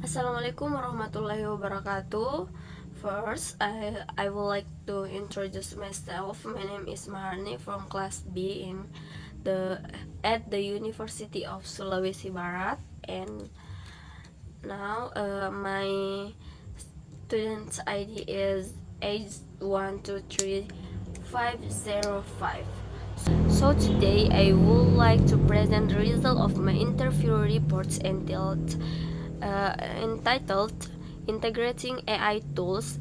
Assalamualaikum warahmatullahi wabarakatuh. First, I would like to introduce myself. My name is Maharni from Class B at the University of Sulawesi Barat, and now my student's ID is 8123505. So today I would like to present the result of my interview reports entitled Integrating AI Tools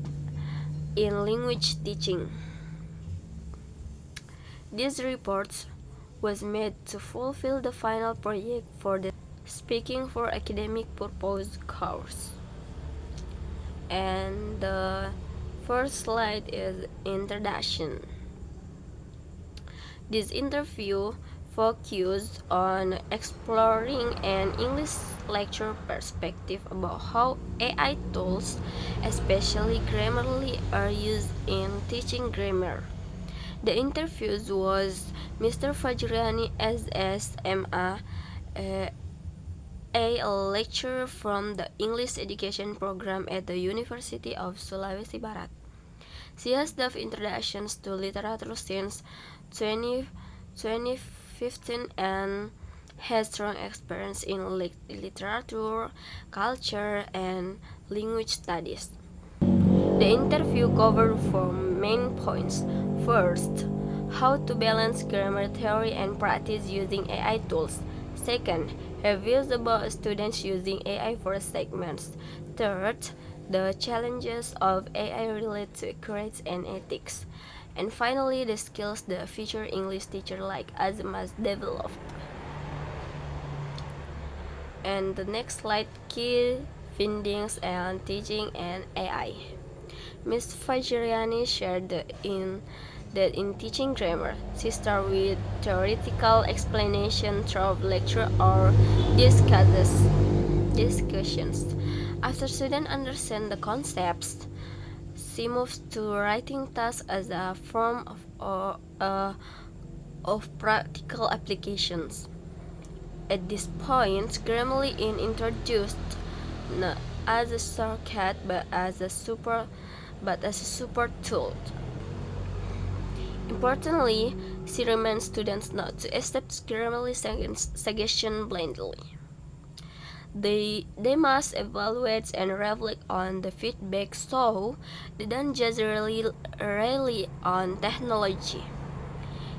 in Language Teaching. This report was made to fulfill the final project for the Speaking for Academic Purpose course. And the first slide is introduction. This interview focused on exploring an English lecture perspective about how AI tools, especially Grammarly, are used in teaching grammar. The interviews was Mr. Fajriani SSMA, a lecturer from the English Education Program at the University of Sulawesi Barat. She has done introductions to literature since 2015 and has strong experience in literature, culture, and language studies. The interview covered four main points. First, how to balance grammar theory and practice using AI tools. Second, reviews about students using AI for segments. Third, the challenges of AI related to accuracy and ethics. And finally, the skills the future English teacher like us must develop. And the next slide, key findings and teaching and AI. Ms. Fajriani shared that in teaching grammar, she starts with theoretical explanation through lecture or discussions. After students understand the concepts, she moves to writing tasks as a form of practical applications. At this point, Grammarly is introduced not as a shortcut but as a support tool. Importantly, she reminds students not to accept Grammarly suggestion blindly. They must evaluate and reflect on the feedback so they don't just rely on technology.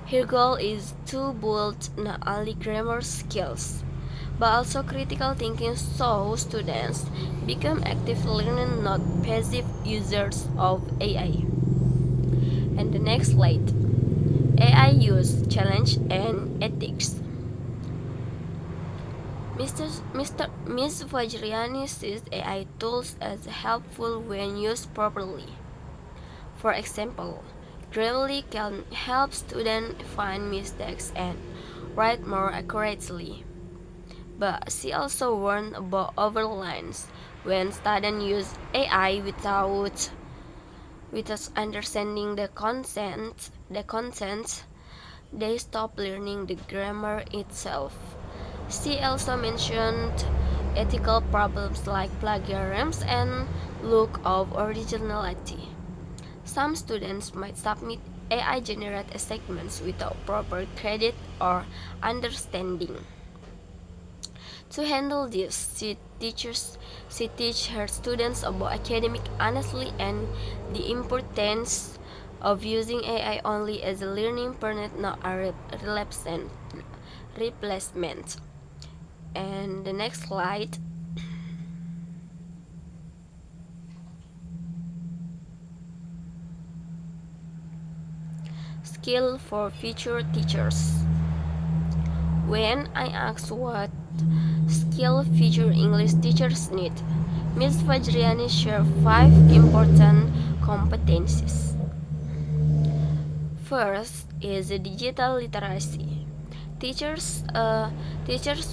Her goal is to build not only grammar skills, but also critical thinking so students become active learners, not passive users of AI. And the next slide, AI use, challenge, and ethics. Ms. Fajriani sees AI tools as helpful when used properly. For example, Grammarly can help students find mistakes and write more accurately. But she also warned about overlines when students use AI without understanding the content, they stop learning the grammar itself. She also mentioned ethical problems like plagiarism and lack of originality. Some students might submit AI-generated segments without proper credit or understanding. To handle this, she teaches her students about academic honesty and the importance of using AI only as a learning partner, not a replacement. And the next slide. Skill for future teachers. When I asked what skill future English teachers need, Ms. Fajriani shared 5 important competencies. First is digital literacy. Teachers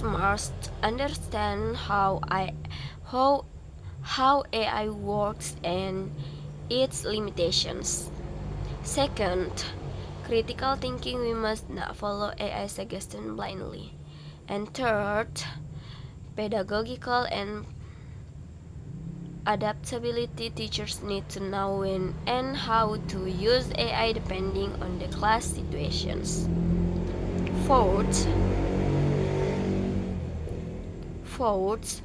must understand how AI works and its limitations. Second, critical thinking. We must not follow AI suggestion blindly. And third, pedagogical and Adaptability: teachers need to know when and how to use AI depending on the class situations. Fourth, fourth,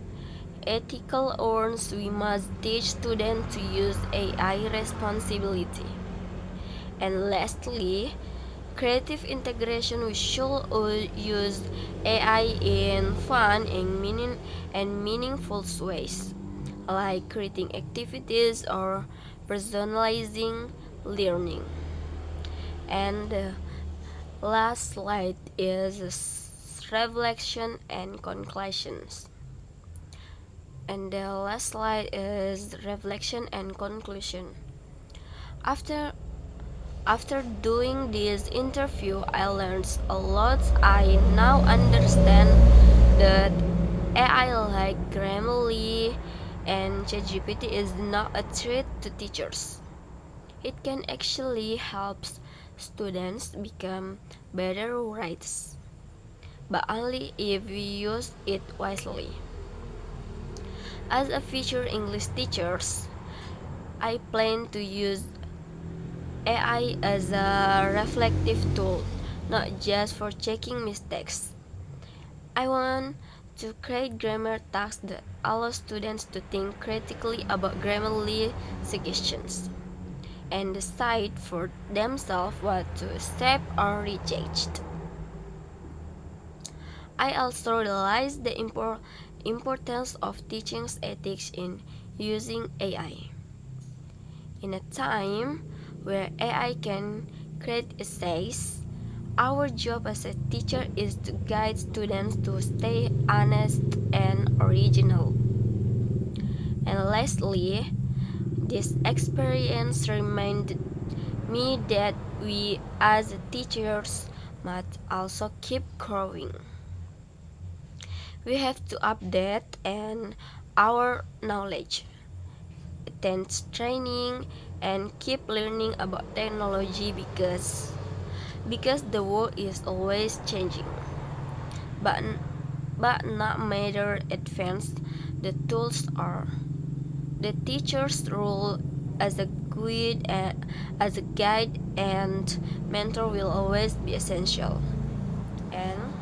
ethical ones: we must teach students to use AI responsibility. And lastly, creative integration: we should use AI in fun and meaningful ways, like creating activities or personalizing learning. And the last slide is reflection and conclusions. And the last slide is reflection and conclusion. After After doing this interview, I learned a lot. I now understand that AI like Grammarly and ChatGPT is not a threat to teachers. It can actually help students become better writers, but only if we use it wisely. As a future English teacher, I plan to use AI as a reflective tool, not just for checking mistakes. I want to create grammar tasks that allow students to think critically about Grammarly suggestions and decide for themselves what to accept or reject. I also realize the importance of teaching ethics in using AI. In a time where AI can create essays, our job as a teacher is to guide students to stay honest and original. And lastly, this experience reminded me that we as teachers must also keep growing. We have to update and our knowledge, attend training, and keep learning about technology because the world is always changing. But but no matter advanced the tools are, the teacher's role as a guide and mentor will always be essential. And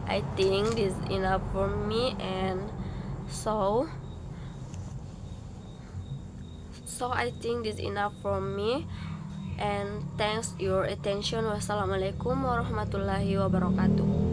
I think this is enough for me. And so I think this is enough for me. And thanks your attention. Wassalamualaikum warahmatullahi wabarakatuh.